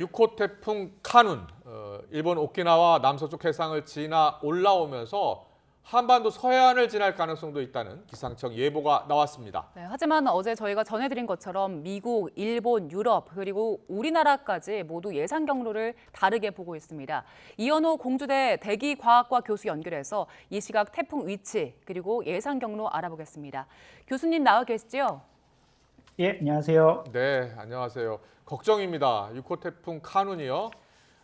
6호 태풍 카눈, 일본 오키나와 남서쪽 해상을 지나 올라오면서 한반도 서해안을 지날 가능성도 있다는 기상청 예보가 나왔습니다. 네, 하지만 어제 저희가 전해드린 것처럼 미국, 일본, 유럽 그리고 우리나라까지 모두 예상 경로를 다르게 보고 있습니다. 이현호 공주대 대기과학과 교수 연결해서 이 시각 태풍 위치 그리고 예상 경로 알아보겠습니다. 교수님 나와 계시죠? 예, 안녕하세요. 네, 안녕하세요. 걱정입니다. 6호 태풍 카눈이요.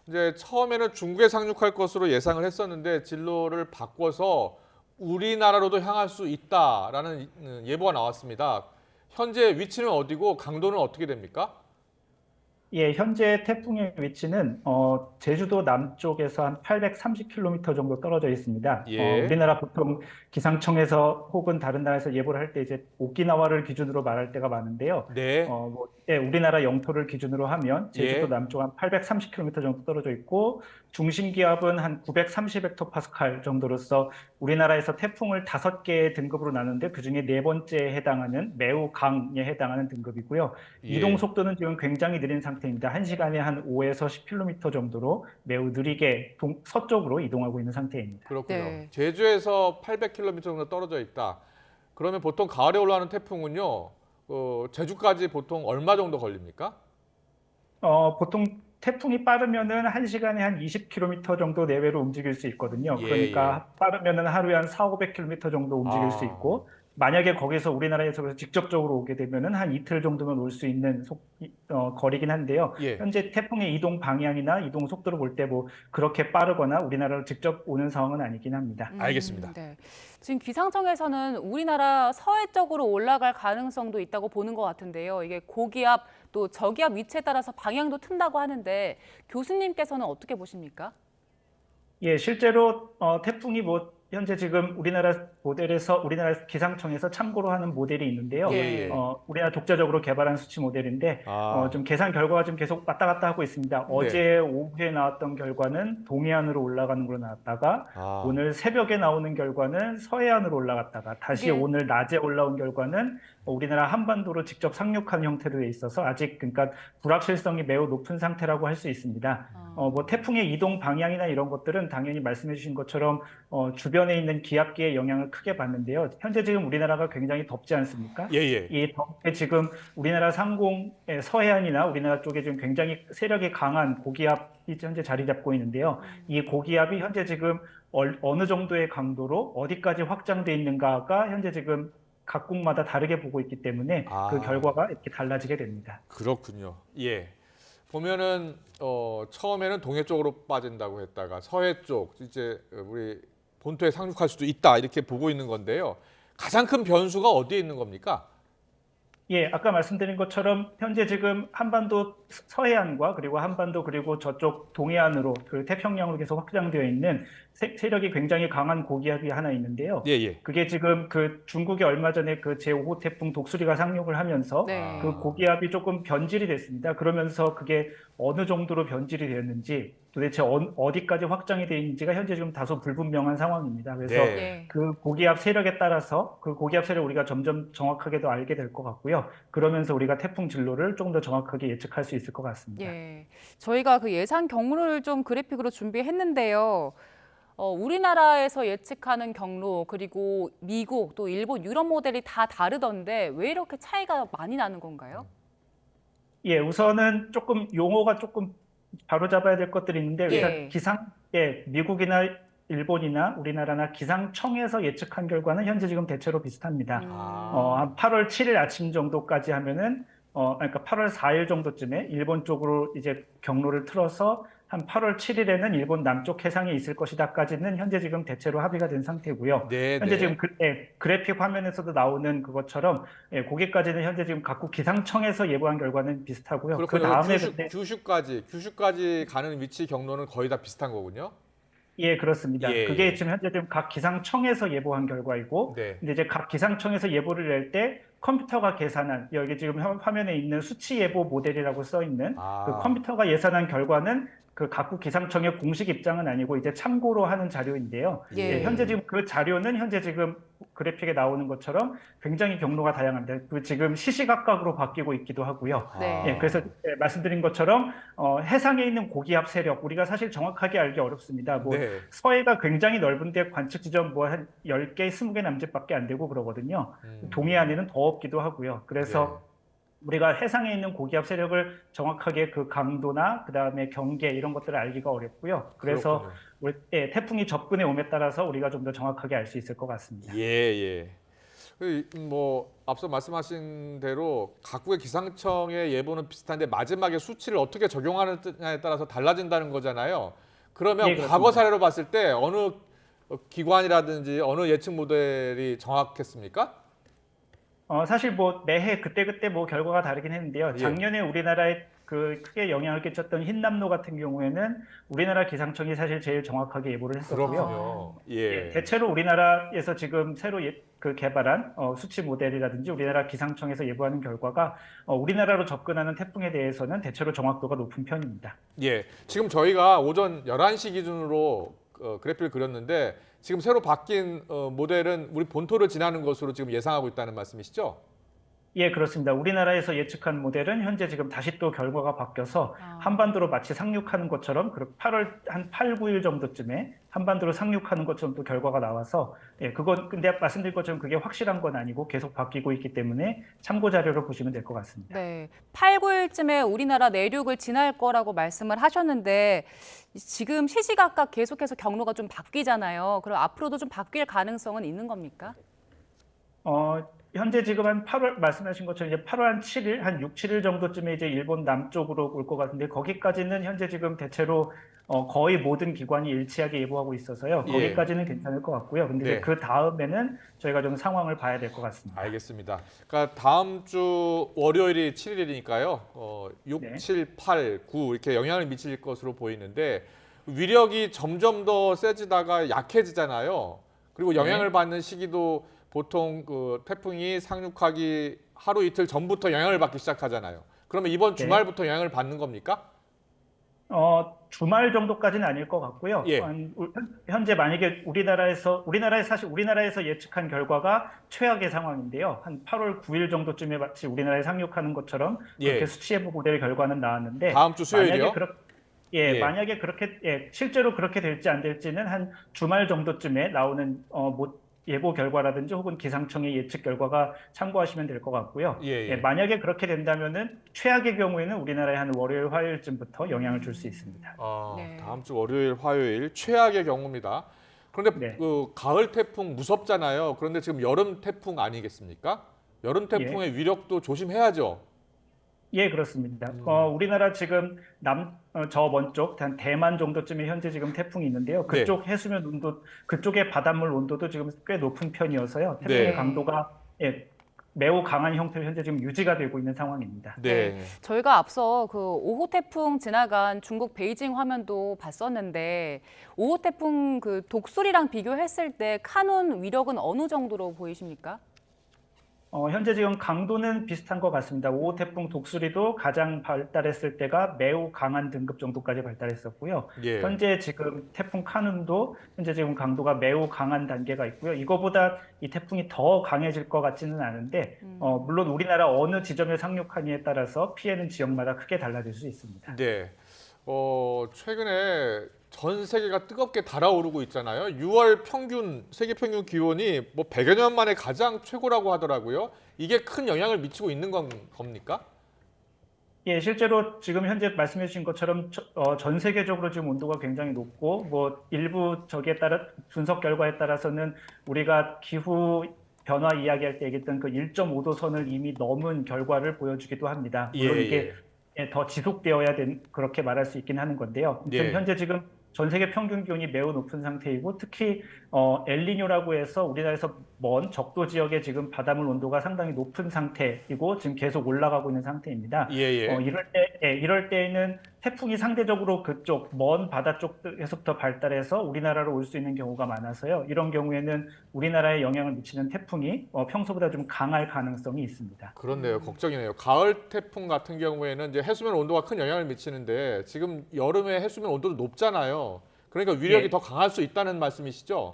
이제 처음에는 중국에 상륙할 것으로 예상을 했었는데 진로를 바꿔서 우리나라로도 향할 수 있다라는 예보가 나왔습니다. 현재 위치는 어디고 강도는 어떻게 됩니까? 예, 현재 태풍의 위치는 제주도 남쪽에서 한 830km 정도 떨어져 있습니다. 예. 우리나라 보통 기상청에서 혹은 다른 나라에서 예보를 할 때 이제 오키나와를 기준으로 말할 때가 많은데요. 네. 우리나라 영토를 기준으로 하면 제주도 예. 남쪽 한 830km 정도 떨어져 있고 중심 기압은 한 930헥토파스칼 정도로서 우리나라에서 태풍을 5개의 등급으로 나누는데 그중에 네 번째에 해당하는 매우 강에 해당하는 등급이고요. 예. 이동 속도는 지금 굉장히 느린 상태입니다. 1시간에 한 5에서 10km 정도로 매우 느리게 서쪽으로 이동하고 있는 상태입니다. 그렇군요. 네. 제주에서 800km 정도 떨어져 있다. 그러면 보통 가을에 올라오는 태풍은요, 제주까지 보통 얼마 정도 걸립니까? 보통 태풍이 빠르면은 1시간에 한 20km 정도 내외로 움직일 수 있거든요. 예, 그러니까 빠르면은 하루에 한 400~500km 정도 움직일 수 있고 만약에 거기서 우리나라에서 직접적으로 오게 되면은 한 이틀 정도면 올 수 있는 거리긴 한데요. 예. 현재 태풍의 이동 방향이나 이동 속도를 볼 때 뭐 그렇게 빠르거나 우리나라로 직접 오는 상황은 아니긴 합니다. 알겠습니다. 네. 지금 기상청에서는 우리나라 서해 쪽으로 올라갈 가능성도 있다고 보는 것 같은데요. 이게 고기압 또 저기압 위치에 따라서 방향도 튼다고 하는데 교수님께서는 어떻게 보십니까? 예, 실제로 태풍이 현재 지금 우리나라 모델에서 우리나라 기상청에서 참고로 하는 모델이 있는데요. 예. 우리나라 독자적으로 개발한 수치 모델인데 좀 계산 결과가 좀 계속 왔다 갔다 하고 있습니다. 어제 오후에 나왔던 결과는 동해안으로 올라가는 걸로 나왔다가 오늘 새벽에 나오는 결과는 서해안으로 올라갔다가 다시 오늘 낮에 올라온 결과는 우리나라 한반도로 직접 상륙한 형태로 돼 있어서 아직 그러니까 불확실성이 매우 높은 상태라고 할 수 있습니다. 태풍의 이동 방향이나 이런 것들은 당연히 말씀해 주신 것처럼 주변에 있는 기압기의 영향을 크게 받는데요. 현재 지금 우리나라가 굉장히 덥지 않습니까? 예. 이 더운데 지금 우리나라 상공의 서해안이나 우리나라 쪽에 지금 굉장히 세력이 강한 고기압이 현재 자리 잡고 있는데요. 이 고기압이 현재 지금 어느 정도의 강도로 어디까지 확장돼 있는가가 현재 지금 각국마다 다르게 보고 있기 때문에 그 결과가 이렇게 달라지게 됩니다. 그렇군요. 예. 보면은 처음에는 동해 쪽으로 빠진다고 했다가 서해 쪽 이제 우리 본토에 상륙할 수도 있다 이렇게 보고 있는 건데요. 가장 큰 변수가 어디에 있는 겁니까? 예, 아까 말씀드린 것처럼 현재 지금 한반도 서해안과 그리고 한반도 그리고 저쪽 동해안으로 그 태평양으로 계속 확장되어 있는 세력이 굉장히 강한 고기압이 하나 있는데요. 예. 그게 지금 그 중국이 얼마 전에 그 제5호 태풍 독수리가 상륙을 하면서 그 고기압이 조금 변질이 됐습니다. 그러면서 그게 어느 정도로 변질이 되었는지 도대체 어디까지 확장이 되어 있는지가 현재 지금 다소 불분명한 상황입니다. 그래서 그 고기압 세력에 따라서 그 고기압 세력을 우리가 점점 정확하게 더 알게 될 것 같고요. 그러면서 우리가 태풍 진로를 조금 더 정확하게 예측할 수 있을 것 같습니다. 예. 저희가 그 예상 경로를 좀 그래픽으로 준비했는데요. 우리나라에서 예측하는 경로 그리고 미국 또 일본, 유럽 모델이 다 다르던데 왜 이렇게 차이가 많이 나는 건가요? 예, 우선은 조금 용어가 조금 바로잡아야 될 것들이 있는데 일단 미국이나 일본이나 우리나라나 기상청에서 예측한 결과는 현재 지금 대체로 비슷합니다. 한 8월 7일 아침 정도까지 하면은 그러니까 8월 4일 정도쯤에 일본 쪽으로 이제 경로를 틀어서 한 8월 7일에는 일본 남쪽 해상에 있을 것이다까지는 현재 지금 대체로 합의가 된 상태고요. 현재 지금 그래픽 화면에서도 나오는 그것처럼 거기까지는 현재 지금 각국 기상청에서 예보한 결과는 비슷하고요. 그 다음에 규슈까지 가는 위치 경로는 거의 다 비슷한 거군요. 예, 그렇습니다. 그게 지금 현재 지금 각 기상청에서 예보한 결과이고, 근데 이제 각 기상청에서 예보를 낼 때 컴퓨터가 계산한 여기 지금 화면에 있는 수치 예보 모델이라고 써 있는 그 컴퓨터가 예산한 결과는 그 각국 기상청의 공식 입장은 아니고 이제 참고로 하는 자료인데요. 예. 현재 지금 그 자료는 현재 지금 그래픽에 나오는 것처럼 굉장히 경로가 다양합니다. 그 지금 시시각각으로 바뀌고 있기도 하고요. 네. 예, 그래서 말씀드린 것처럼 해상에 있는 고기압 세력 우리가 사실 정확하게 알기 어렵습니다. 뭐 네. 서해가 굉장히 넓은데 관측 지점 뭐 한 10개, 20개 남짓밖에 안 되고 그러거든요. 동해안에는 더 없기도 하고요. 그래서 우리가 해상에 있는 고기압 세력을 정확하게 그 강도나 그다음에 경계 이런 것들을 알기가 어렵고요. 그래서 태풍이 접근해 옴에 따라서 우리가 좀 더 정확하게 알 수 있을 것 같습니다. 예. 뭐 앞서 말씀하신 대로 각국의 기상청의 예보는 비슷한데 마지막에 수치를 어떻게 적용하느냐에 따라서 달라진다는 거잖아요. 그러면 예, 과거 사례로 봤을 때 어느 기관이라든지 어느 예측 모델이 정확했습니까? 사실 뭐 매해 그때그때 뭐 결과가 다르긴 했는데요. 예. 작년에 우리나라에 그 크게 영향을 끼쳤던 흰남노 같은 경우에는 우리나라 기상청이 사실 제일 정확하게 예보를 했었고요. 그렇군요. 예. 대체로 우리나라에서 지금 새로 그 개발한 수치 모델이라든지 우리나라 기상청에서 예보하는 결과가 우리나라로 접근하는 태풍에 대해서는 대체로 정확도가 높은 편입니다. 예. 지금 저희가 오전 11시 기준으로 그래프를 그렸는데 지금 새로 바뀐 모델은 우리 본토를 지나는 것으로 지금 예상하고 있다는 말씀이시죠? 예, 그렇습니다. 우리나라에서 예측한 모델은 현재 지금 다시 또 결과가 바뀌어서 한반도로 마치 상륙하는 것처럼 8월 한 8, 9일 정도쯤에 한반도로 상륙하는 것처럼 또 결과가 나와서 그건 근데 말씀드린 것처럼 그게 확실한 건 아니고 계속 바뀌고 있기 때문에 참고 자료로 보시면 될 것 같습니다. 네, 8, 9일쯤에 우리나라 내륙을 지날 거라고 말씀을 하셨는데 지금 시시각각 계속해서 경로가 좀 바뀌잖아요. 그럼 앞으로도 좀 바뀔 가능성은 있는 겁니까? 현재 지금 한 8월 말씀하신 것처럼 이제 8월 한 7일, 한 6, 7일 정도쯤에 이제 일본 남쪽으로 올 것 같은데 거기까지는 현재 지금 대체로 거의 모든 기관이 일치하게 예보하고 있어서요. 거기까지는 괜찮을 것 같고요. 근데 이제 그 다음에는 저희가 좀 상황을 봐야 될 것 같습니다. 알겠습니다. 그러니까 다음 주 월요일이 7일이니까요. 6, 7, 8, 9 이렇게 영향을 미칠 것으로 보이는데 위력이 점점 더 세지다가 약해지잖아요. 그리고 영향을 받는 시기도 보통 그 태풍이 상륙하기 하루 이틀 전부터 영향을 받기 시작하잖아요. 그러면 이번 주말부터 영향을 받는 겁니까? 주말 정도까지는 아닐 것 같고요. 현재 만약에 우리나라에서 예측한 결과가 최악의 상황인데요. 한 8월 9일 정도쯤에 마치 우리나라에 상륙하는 것처럼 그렇게 수치 예보 모델 결과는 나왔는데 다음 주 수요일이요? 만약에 그렇게 실제로 그렇게 될지 안 될지는 한 주말 정도쯤에 나오는 예보 결과라든지 혹은 기상청의 예측 결과가 참고하시면 될 것 같고요. 만약에 그렇게 된다면은 최악의 경우에는 우리나라에 한 월요일, 화요일쯤부터 영향을 줄 수 있습니다. 다음 주 월요일, 화요일 최악의 경우입니다. 그런데 그 가을 태풍 무섭잖아요. 그런데 지금 여름 태풍 아니겠습니까? 여름 태풍의 위력도 조심해야죠. 예, 그렇습니다. 우리나라 지금 저 먼쪽 한 대만 정도쯤에 현재 지금 태풍이 있는데요. 그쪽 해수면 온도, 그쪽의 바닷물 온도도 지금 꽤 높은 편이어서요. 태풍의 강도가 매우 강한 형태로 현재 지금 유지가 되고 있는 상황입니다. 저희가 앞서 그 5호 태풍 지나간 중국 베이징 화면도 봤었는데 5호 태풍 그 독수리랑 비교했을 때 카눈 위력은 어느 정도로 보이십니까? 현재 지금 강도는 비슷한 것 같습니다. 5호 태풍 독수리도 가장 발달했을 때가 매우 강한 등급 정도까지 발달했었고요. 현재 지금 태풍 카눈도 현재 지금 강도가 매우 강한 단계가 있고요. 이거보다 이 태풍이 더 강해질 것 같지는 않은데 물론 우리나라 어느 지점에 상륙하느냐에 따라서 피해는 지역마다 크게 달라질 수 있습니다. 최근에 전 세계가 뜨겁게 달아오르고 있잖아요. 6월 세계 평균 기온이 뭐 100여 년 만에 가장 최고라고 하더라고요. 이게 큰 영향을 미치고 있는 겁니까? 예, 실제로 지금 현재 말씀해 주신 것처럼 전 세계적으로 지금 온도가 굉장히 높고 뭐 일부 분석 결과에 따라서는 우리가 기후 변화 이야기할 때 얘기했던 그 1.5도 선을 이미 넘은 결과를 보여주기도 합니다. 물론 이게 더 지속되어야 그렇게 말할 수 있긴 하는 건데요. 현재 지금 전 세계 평균 기온이 매우 높은 상태이고 특히 엘니뇨라고 해서 우리나라에서 먼 적도 지역에 지금 바닷물 온도가 상당히 높은 상태이고 지금 계속 올라가고 있는 상태입니다. 예. 이럴 때에는 태풍이 상대적으로 그쪽 먼 바다 쪽에서부터 발달해서 우리나라로 올 수 있는 경우가 많아서요. 이런 경우에는 우리나라에 영향을 미치는 태풍이 평소보다 좀 강할 가능성이 있습니다. 그렇네요. 걱정이네요. 가을 태풍 같은 경우에는 이제 해수면 온도가 큰 영향을 미치는데 지금 여름에 해수면 온도도 높잖아요. 그러니까 위력이 예. 더 강할 수 있다는 말씀이시죠?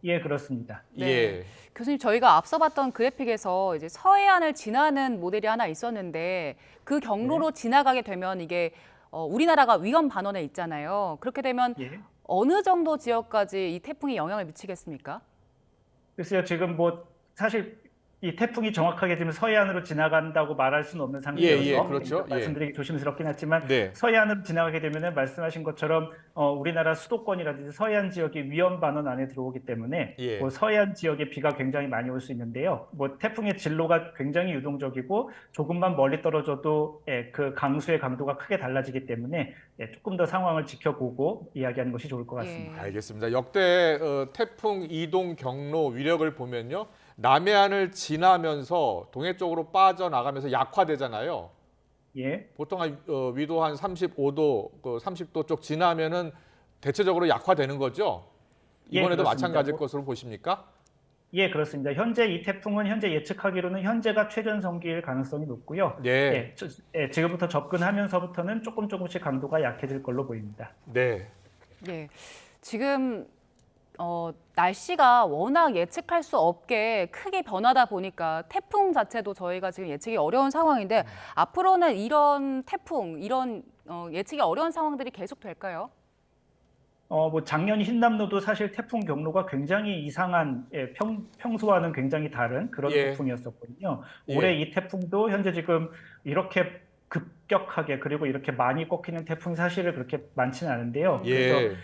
예, 그렇습니다. 네. 예. 교수님, 저희가 앞서 봤던 그래픽에서 이제 서해안을 지나는 모델이 하나 있었는데 그 경로로 지나가게 되면 이게 우리나라가 위험 반원에 있잖아요. 그렇게 되면 예. 어느 정도 지역까지 이 태풍이 영향을 미치겠습니까? 글쎄요, 지금 뭐 사실 이 태풍이 정확하게 지금 서해안으로 지나간다고 말할 수는 없는 상태여서 그렇죠. 말씀드리기 조심스럽긴 하지만 네. 서해안으로 지나가게 되면은 말씀하신 것처럼 우리나라 수도권이라든지 서해안 지역이 위험 반원 안에 들어오기 때문에 예. 뭐 서해안 지역에 비가 굉장히 많이 올 수 있는데요. 뭐 태풍의 진로가 굉장히 유동적이고 조금만 멀리 떨어져도 그 강수의 강도가 크게 달라지기 때문에 조금 더 상황을 지켜보고 이야기하는 것이 좋을 것 같습니다. 알겠습니다. 역대 태풍 이동 경로 위력을 보면요. 남해안을 지나면서 동해 쪽으로 빠져나가면서 약화되잖아요. 예. 보통 위도 한 35도, 30도 쪽 지나면은 대체적으로 약화되는 거죠? 예, 이번에도 그렇습니다. 마찬가지일 것으로 보십니까? 예, 그렇습니다. 현재 이 태풍은 현재 예측하기로는 현재가 최전성기일 가능성이 높고요. 네. 지금부터 접근하면서부터는 조금씩 강도가 약해질 걸로 보입니다. 네. 예. 지금 날씨가 워낙 예측할 수 없게 크게 변하다 보니까 태풍 자체도 저희가 지금 예측이 어려운 상황인데 앞으로는 이런 태풍, 이런 예측이 어려운 상황들이 계속 될까요? 뭐 작년 흰남노도 사실 태풍 경로가 굉장히 이상한 평소와는 굉장히 다른 그런 예. 태풍이었었거든요. 예. 올해 이 태풍도 현재 지금 이렇게 급격하게 그리고 이렇게 많이 꺾이는 태풍이 사실은 그렇게 많지는 않은데요. 그래서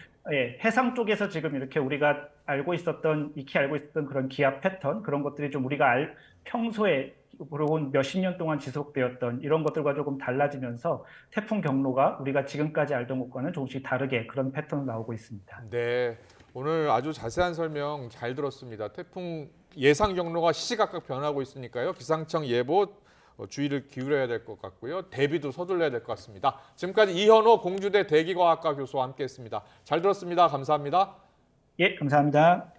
해상 쪽에서 지금 이렇게 우리가 익히 알고 있었던 그런 기압 패턴 그런 것들이 좀 우리가 평소에 그리고 몇십 년 동안 지속되었던 이런 것들과 조금 달라지면서 태풍 경로가 우리가 지금까지 알던 것과는 조금씩 다르게 그런 패턴이 나오고 있습니다. 네. 오늘 아주 자세한 설명 잘 들었습니다. 태풍 예상 경로가 시시각각 변하고 있으니까요. 기상청 예보 주의를 기울여야 될 것 같고요. 대비도 서둘러야 될 것 같습니다. 지금까지 이현호 공주대 대기과학과 교수와 함께했습니다. 잘 들었습니다. 감사합니다. 예, 감사합니다.